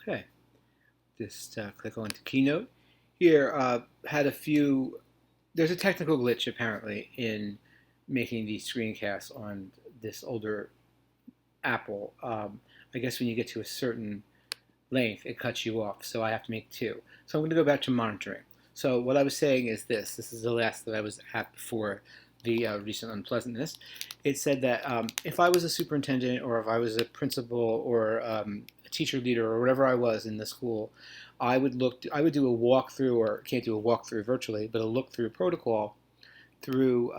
Okay, just click on to Keynote. Here, had a few, there's a technical glitch apparently in making these screencasts on this older Apple. I guess when you get to a certain length, it cuts you off, so I have to make two. So I'm going to go back to monitoring. So what I was saying is this is the last that I was at before the recent unpleasantness. It said that if I was a superintendent or if I was a principal or a teacher leader or whatever I was in the school, I would do a walkthrough, or can't do a walkthrough virtually, but a look through protocol through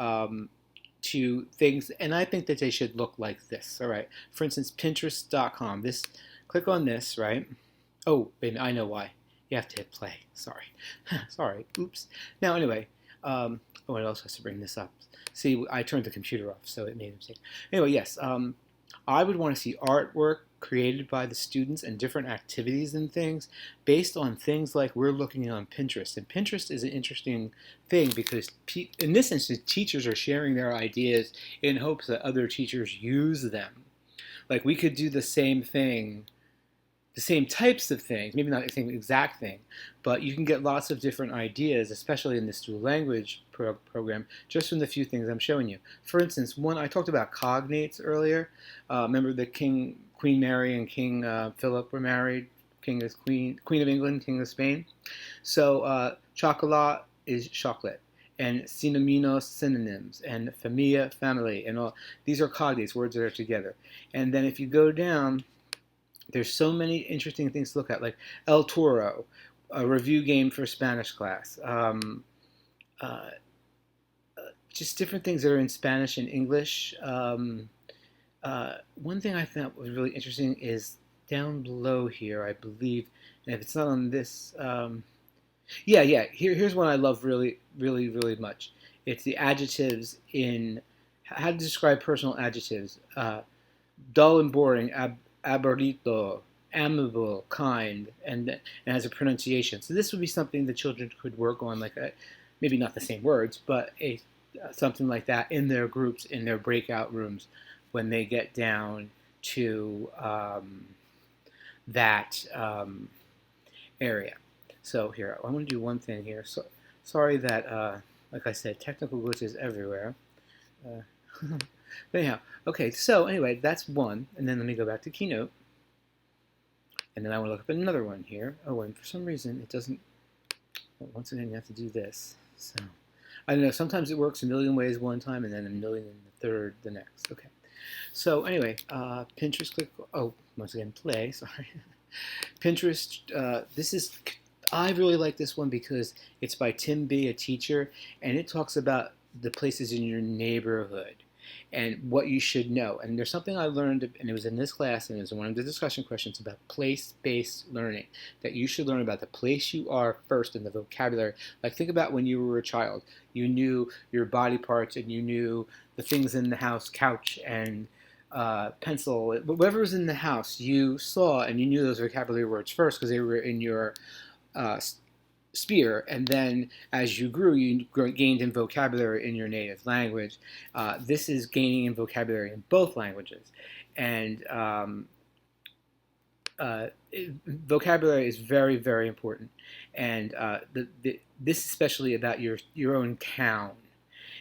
to things, and I think that they should look like this. All right. For instance, Pinterest.com. This, click on this, right? Oh, wait, I know why. You have to hit play. Sorry. Sorry. Oops. Now, anyway, oh, what else has to bring this up? See, I turned the computer off, so it made a mistake. Anyway, yes, I would want to see artwork created by the students and different activities and things based on things like we're looking on Pinterest. And Pinterest is an interesting thing because in this instance, teachers are sharing their ideas in hopes that other teachers use them. Like we could do the same thing, the same types of things, maybe not the same exact thing, but you can get lots of different ideas, especially in this dual language program, just from the few things I'm showing you. For instance, one, I talked about cognates earlier. Remember the Queen Mary and King Philip were married. King is Queen of England, King of Spain. So chocolat is chocolate, and synonyms, synonyms, and familia, family, and all. These are cognates, words that are together. And then if you go down, there's so many interesting things to look at, like El Toro, a review game for Spanish class. Uh, just different things that are in Spanish and English. One thing I thought was really interesting is down below here, I believe, and if it's not on this, yeah. Here's one I love really much. It's the adjectives in how to describe personal adjectives. Dull and boring, aburrido, amiable, kind, and has a pronunciation. So this would be something the children could work on, like maybe not the same words, but something like that in their groups, in their breakout rooms, when they get down to that area. So here, I want to do one thing here. So sorry that, like I said, technical glitches everywhere. Uh, but anyhow, okay, so anyway, that's one. And then let me go back to Keynote. And then I want to look up another one here. Oh, and for some reason it doesn't, well, once again, you have to do this. So, I don't know, sometimes it works a million ways one time and then a million and the third the next. Okay. So anyway, Pinterest, click, oh, once again, play, sorry. Pinterest, this is, I really like this one because it's by Tim B., a teacher, and it talks about the places in your neighborhood and what you should know. And there's something I learned, and it was in this class, and it was one of the discussion questions about place-based learning, that you should learn about the place you are first in the vocabulary. Like think about when you were a child. You knew your body parts and you knew the things in the house, couch and pencil, whatever was in the house, you saw and you knew those vocabulary words first because they were in your uh, sphere, and then as you grew, you gained in vocabulary in your native language. This is gaining in vocabulary in both languages, and vocabulary is very important. And this especially about your own town.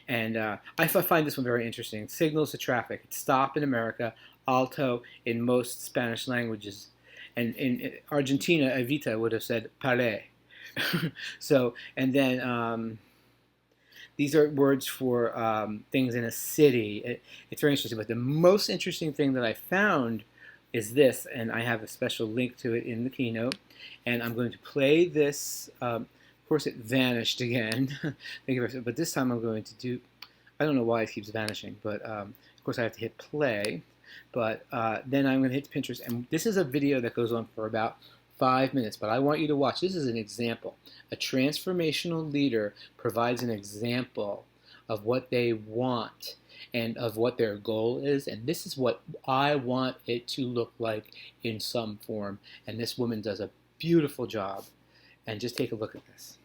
And I find this one very interesting. Signals to traffic. It's stop in America, alto in most Spanish languages. And in Argentina, evita would have said pare. So, and then these are words for things in a city. It's very interesting. But the most interesting thing that I found is this, and I have a special link to it in the keynote. And I'm going to play this. Of course, it vanished again. But this time I'm going to do, I don't know why it keeps vanishing, but of course I have to hit play. But then I'm going to hit Pinterest. And this is a video that goes on for about 5 minutes, but I want you to watch. This is an example. A transformational leader provides an example of what they want and of what their goal is, and this is what I want it to look like in some form. And this woman does a beautiful job. And just take a look at this.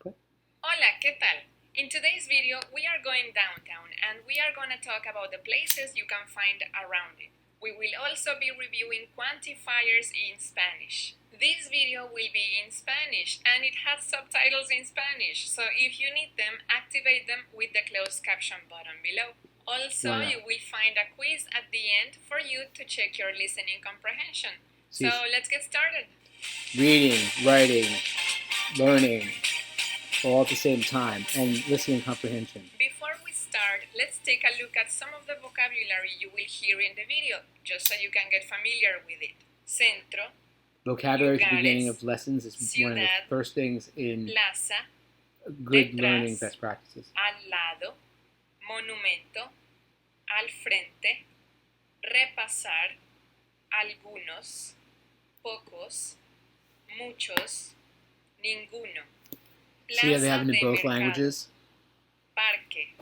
Hola, ¿qué tal? In today's video, we are going downtown and we are going to talk about the places you can find around it. We will also be reviewing quantifiers in Spanish. This video will be in Spanish and it has subtitles in Spanish, so if you need them, activate them with the closed caption button below. Also, you will find a quiz at the end for you to check your listening comprehension. So let's get started. Reading, writing, learning, all at the same time, and listening comprehension. Before we start, let's take a look at some of the vocabulary you will hear in the video, just so you can get familiar with it. Centro, vocabulary at the beginning lugares, of lessons is ciudad, one of the first things in plaza, good detrás, learning best practices. al lado, monumento, al frente, repasar, algunos, pocos, muchos, ninguno. See how they have it in Plaza de both mercado, languages? Parque.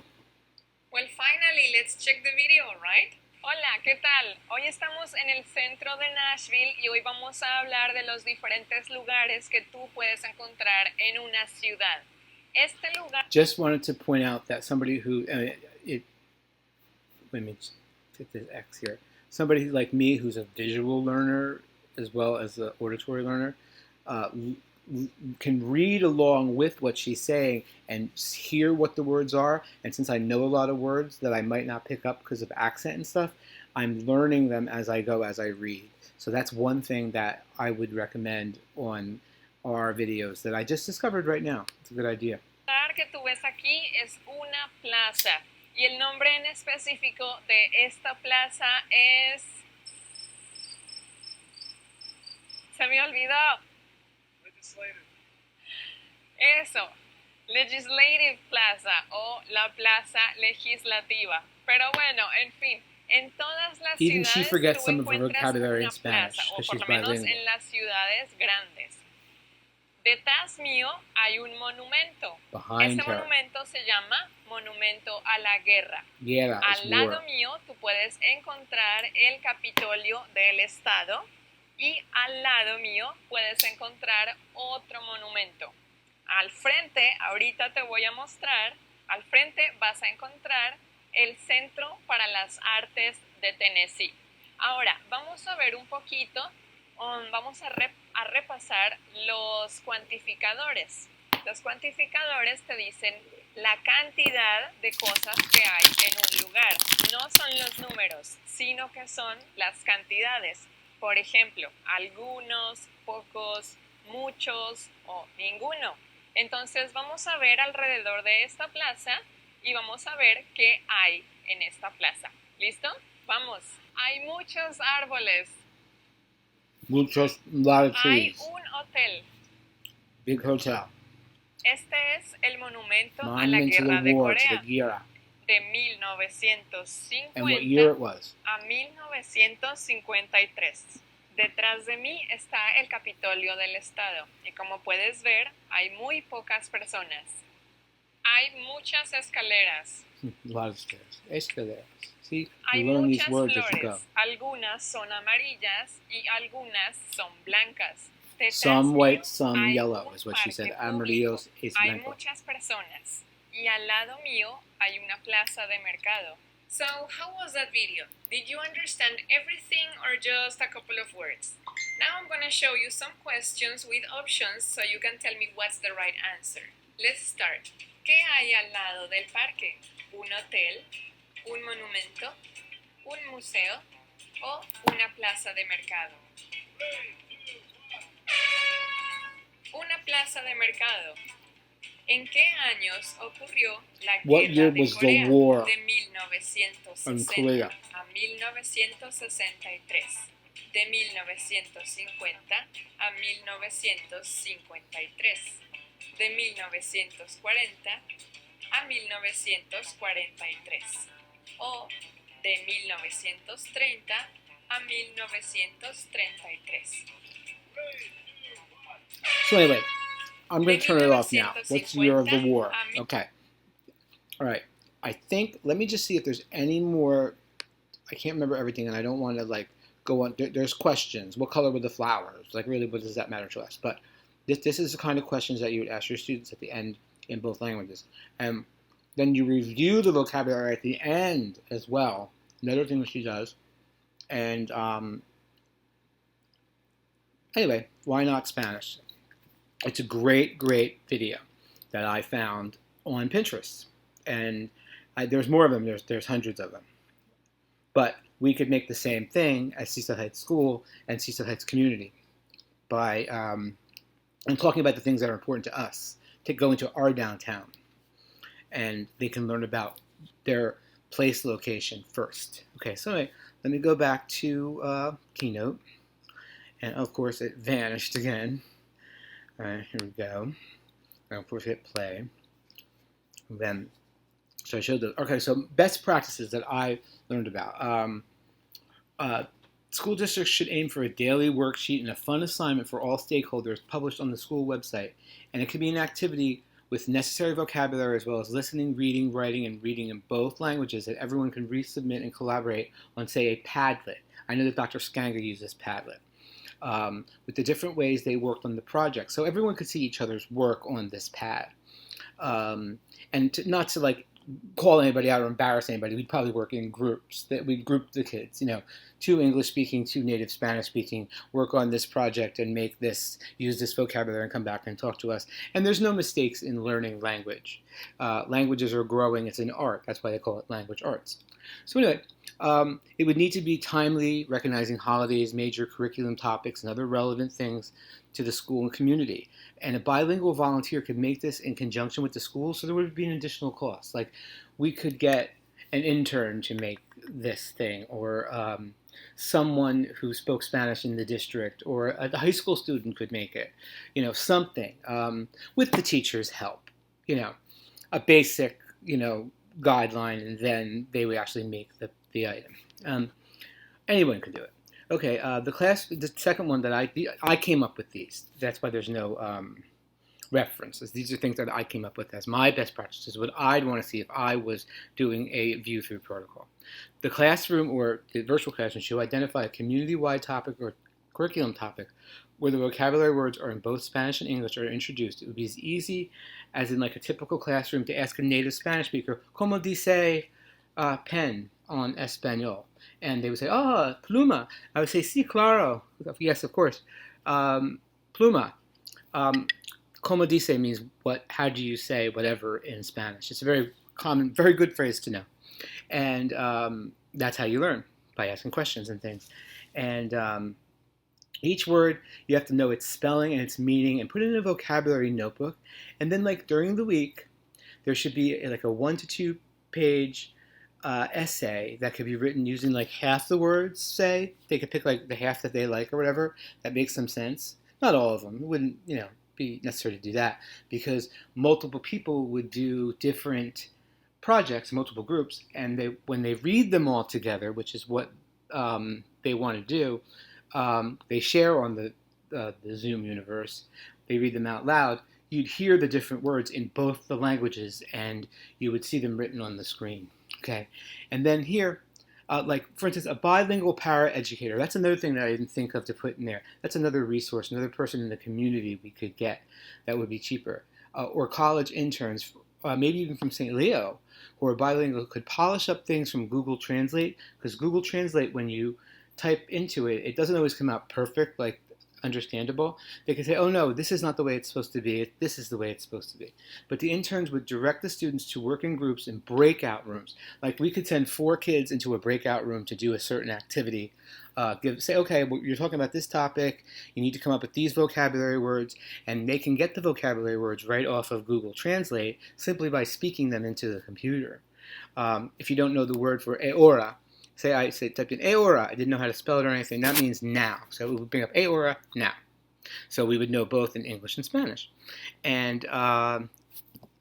Well, finally, let's check the video, right? Hola, ¿qué tal? Hoy estamos en el centro de Nashville y hoy vamos a hablar de los diferentes lugares que tú puedes encontrar en una ciudad. Este lugar... Just wanted to point out that somebody who... let me hit this X here. Somebody like me who's a visual learner as well as an auditory learner can read along with what she's saying and hear what the words are. And since I know a lot of words that I might not pick up because of accent and stuff, I'm learning them as I go, as I read. So that's one thing that I would recommend on our videos that I just discovered right now. It's a good idea. El que tú ves aquí es una plaza y el nombre en específico de esta plaza es... Se me olvidó. Eso, Legislative Plaza o la Plaza Legislativa. Pero bueno, en fin, en todas las Even she ciudades forgets tú some of her encuentras vocabulary in una Spanish plaza, o because por she's lo menos bilingual. en las ciudades grandes. Detrás mío hay un monumento. Behind Ese her. monumento se llama Monumento a la Guerra. Yeah, Al lado mío tú puedes encontrar el Capitolio del Estado y al lado mío puedes encontrar otro monumento. Al frente, ahorita te voy a mostrar, al frente vas a encontrar el Centro para las Artes de Tennessee. Ahora, vamos a ver un poquito, vamos a repasar los cuantificadores. Los cuantificadores te dicen la cantidad de cosas que hay en un lugar. No son los números, sino que son las cantidades. Por ejemplo, algunos, pocos, muchos o ninguno. Entonces vamos a ver alrededor de esta plaza y vamos a ver qué hay en esta plaza. ¿Listo? Vamos. Hay muchos árboles. Muchos, a lot of Hay trees. un hotel. Big hotel. Este es el monumento a la Monument to Guerra the de war, to Corea the guerra. de 1950 And what year it was. a 1953. Detrás de mí está el Capitolio del Estado y como puedes ver hay muy pocas personas. Hay muchas escaleras. A lot of stairs. Escaleras. See, Hay you learn these muchas words as you go. flores. Algunas son amarillas y algunas son blancas. Detrás Some mío white, some hay yellow un is what she said. parque Amarillos público. es Hay blanco. muchas personas y al lado mío hay una plaza de mercado. So, how was that video? Did you understand everything or just a couple of words? Now I'm going to show you some questions with options so you can tell me what's the right answer. Let's start. ¿Qué hay al lado del parque? ¿Un hotel? ¿Un monumento? ¿Un museo? ¿O una plaza de mercado? Una plaza de mercado. ¿En qué años ocurrió la What Guerra year de was the Corea? war De in 1960 Korea? a 1963. De 1950 a 1953. De 1940 a 1943. O de 1930 a 1933. So anyway, I'm going to turn it off now. What's the year of the war? Okay. All right. I think, let me just see if there's any more. I can't remember everything, and I don't want to, like, go on. There's questions. What color were the flowers? Like, really, what does that matter to us? But this is the kind of questions that you would ask your students at the end in both languages. And then you review the vocabulary at the end as well. Another thing that she does. And anyway, why not Spanish? It's a great, great video that I found on Pinterest. And there's more of them. There's hundreds of them. But we could make the same thing as Seaside Heights School and Seaside Heights Community by and talking about the things that are important to us, to go into our downtown, and they can learn about their place location first. Okay, so anyway, let me go back to Keynote, and of course it vanished again. All right, here we go. And of course hit play. And then, so I showed the, okay, so best practices that I learned about. School districts should aim for a daily worksheet and a fun assignment for all stakeholders published on the school website. And it can be an activity with necessary vocabulary as well as listening, reading, writing, and reading in both languages that everyone can resubmit and collaborate on, say, a Padlet. I know that Dr. Skanger uses Padlet. With the different ways they worked on the project. So everyone could see each other's work on this pad. And not to like call anybody out or embarrass anybody, we'd probably work in groups. That we'd group the kids, 2 English speaking, 2 native Spanish speaking, work on this project and make this, use this vocabulary and come back and talk to us. And there's no mistakes in learning language. Languages are growing, it's an art. That's why they call it language arts. So anyway, it would need to be timely, recognizing holidays, major curriculum topics, and other relevant things to the school and community. And a bilingual volunteer could make this in conjunction with the school, so there would be an additional cost. Like, we could get an intern to make this thing, or someone who spoke Spanish in the district, or a high school student could make it. Something with the teacher's help. A basic, guideline, and then they would actually make the item. Anyone could do it. Okay, the second one that I came up with these. That's why there's no references. These are things that I came up with as my best practices, what I'd want to see if I was doing a view-through protocol. The classroom or the virtual classroom should identify a community-wide topic or curriculum topic where the vocabulary words are in both Spanish and English are introduced. It would be as easy as in like a typical classroom to ask a native Spanish speaker, ¿Cómo dice pen on Español? And they would say, oh, pluma. I would say, sí, claro. Yes, of course. Pluma. Como dice means what? How do you say whatever in Spanish? It's a very common, very good phrase to know. And that's how you learn, by asking questions and things. And each word, you have to know its spelling and its meaning and put it in a vocabulary notebook. And then like during the week, there should be like a 1 to 2 page essay that could be written using like half the words, say. They could pick like the half that they like or whatever. That makes some sense. Not all of them. It wouldn't, be necessary to do that because multiple people would do different projects, multiple groups, and when they read them all together, which is what they want to do, they share on the Zoom universe. They read them out loud. You'd hear the different words in both the languages, and you would see them written on the screen. Okay, and then here, like for instance, a bilingual para-educator. That's another thing that I didn't think of to put in there. That's another resource, another person in the community we could get that would be cheaper. Or college interns, maybe even from St. Leo, who are bilingual, could polish up things from Google Translate, because Google Translate, when you type into it, it doesn't always come out perfect, like understandable. They could say, oh no, this is not the way it's supposed to be, this is the way it's supposed to be. But the interns would direct the students to work in groups in breakout rooms. Like we could send 4 kids into a breakout room to do a certain activity. Say, okay, well, you're talking about this topic, you need to come up with these vocabulary words, and they can get the vocabulary words right off of Google Translate simply by speaking them into the computer. If you don't know the word for ahora, I typed in ahora, I didn't know how to spell it or anything, that means now. So it would bring up ahora, now. So we would know both in English and Spanish. And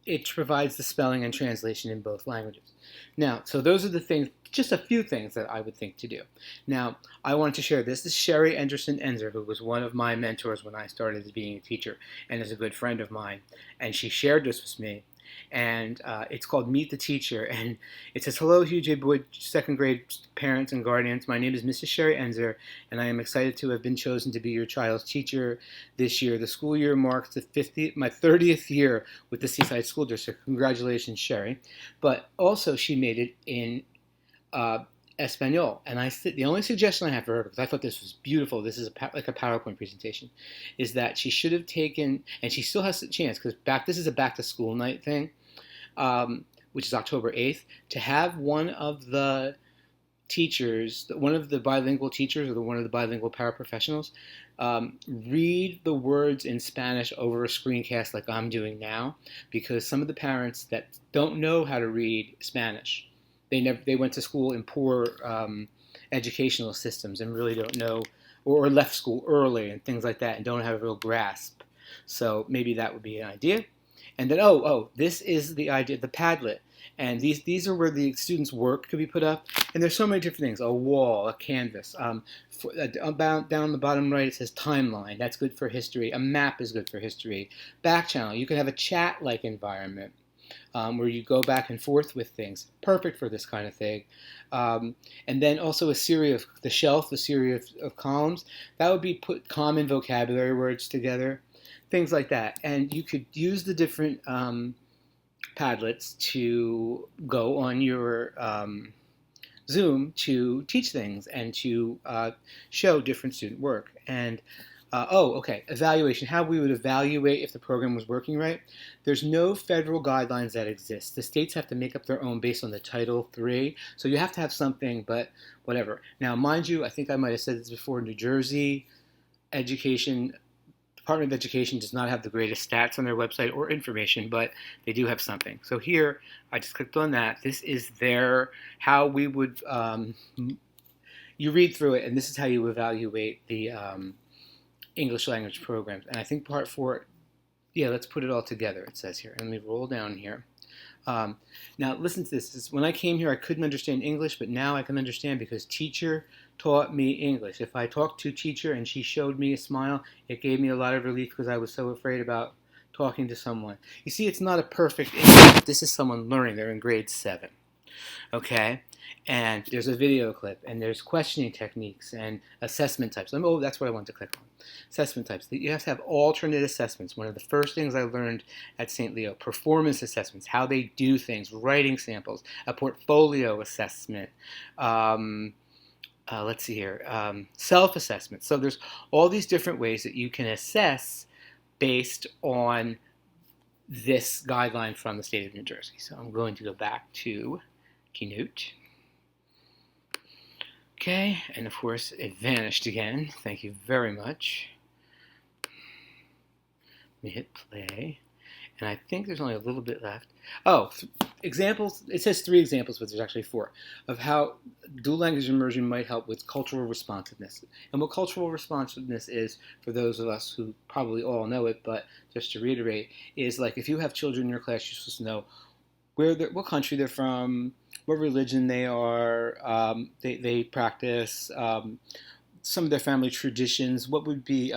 it provides the spelling and translation in both languages. Now, so those are the things, just a few things that I would think to do. Now, I wanted to share this. This is Sherry Anderson-Enzer, who was one of my mentors when I started being a teacher and is a good friend of mine. And she shared this with me. and it's called Meet the Teacher. And it says, "Hello, Hugh J. Boyd, second grade parents and guardians. My name is Mrs. Sherry Enzer, and I am excited to have been chosen to be your child's teacher this year. The school year marks my 30th year with the Seaside School District. Congratulations, Sherry." But also, she made it in Espanol. And the only suggestion I have for her, because I thought this was beautiful, this is like a PowerPoint presentation, is that she should have taken, and she still has a chance, because this is a back to school night thing, which is October 8th, to have one of the teachers, one of the bilingual teachers or one of the bilingual paraprofessionals, read the words in Spanish over a screencast like I'm doing now, because some of the parents that don't know how to read Spanish, they went to school in poor educational systems and really don't know, or left school early and things like that and don't have a real grasp. So maybe that would be an idea. And then, this is the idea, the Padlet. And these are where the students' work could be put up. And there's so many different things: a wall, a canvas. Down the bottom right, it says timeline. That's good for history. A map is good for history. Back channel. You could have a chat-like environment where you go back and forth with things. Perfect for this kind of thing. And then also a series of the shelf, a series of columns. That would be put common vocabulary words together. Things like that. And you could use the different Padlets to go on your Zoom to teach things and to show different student work. And evaluation, how we would evaluate if the program was working right. There's no federal guidelines that exist. The states have to make up their own based on the Title III. So you have to have something, but whatever. Now, mind you, I think I might have said this before, New Jersey Department of Education does not have the greatest stats on their website or information, but they do have something. So here, I just clicked on that. This is how we would, you read through it, and this is how you evaluate the English language programs. And I think part 4, let's put it all together, it says here. And let me roll down here. Now, listen to this. When I came here, I couldn't understand English, but now I can understand because teacher taught me English. If I talked to teacher and she showed me a smile, it gave me a lot of relief because I was so afraid about talking to someone. You see, it's not a perfect English. This is someone learning. They're in grade 7. Okay? And there's a video clip, and there's questioning techniques and assessment types. That's what I want to click on. Assessment types. You have to have alternate assessments. One of the first things I learned at St. Leo, performance assessments, how they do things, writing samples, a portfolio assessment, let's see here, self-assessment. So there's all these different ways that you can assess based on this guideline from the state of New Jersey. So I'm going to go back to Keynote. Okay, and of course it vanished again. Thank you very much. Let me hit play. And I think there's only a little bit left. Examples. It says 3 examples, but there's actually 4, of how dual language immersion might help with cultural responsiveness. And what cultural responsiveness is, for those of us who probably all know it, but just to reiterate, is like if you have children in your class, you're supposed to know what country they're from, what religion they are, they practice, some of their family traditions, what would be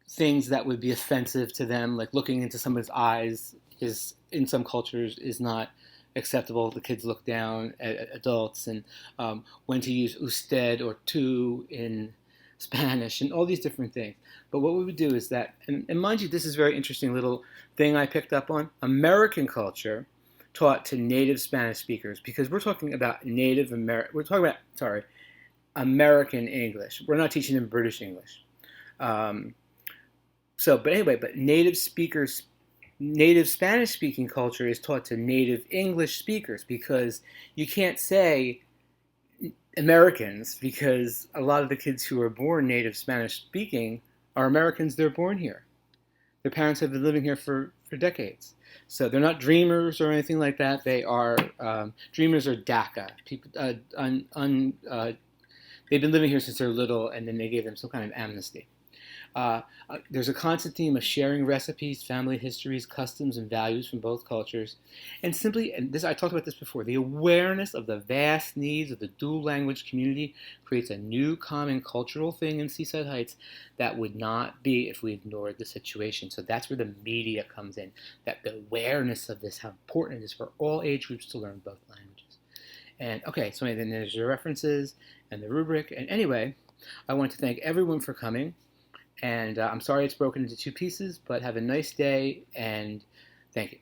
things that would be offensive to them, like looking into someone's eyes is, in some cultures, is not acceptable. The kids look down at adults, and when to use usted or tú in Spanish, and all these different things. But what we would do is that, and mind you, this is a very interesting little thing I picked up on, American culture taught to native Spanish speakers, because we're talking about American English. We're not teaching them British English. But native Spanish speaking culture is taught to native English speakers, because you can't say Americans, because a lot of the kids who are born native Spanish speaking are Americans. They're born here. Their parents have been living here for decades. So they're not dreamers or anything like that. They are, dreamers are DACA. People, they've been living here since they're little, and then they gave them some kind of amnesty. There's a constant theme of sharing recipes, family histories, customs, and values from both cultures. And simply, and this I talked about this before, the awareness of the vast needs of the dual language community creates a new common cultural thing in Seaside Heights that would not be if we ignored the situation. So that's where the media comes in, that the awareness of this, how important it is for all age groups to learn both languages. And okay, so then there's your references and the rubric. And anyway, I want to thank everyone for coming. And I'm sorry it's broken into two pieces, but have a nice day and thank you.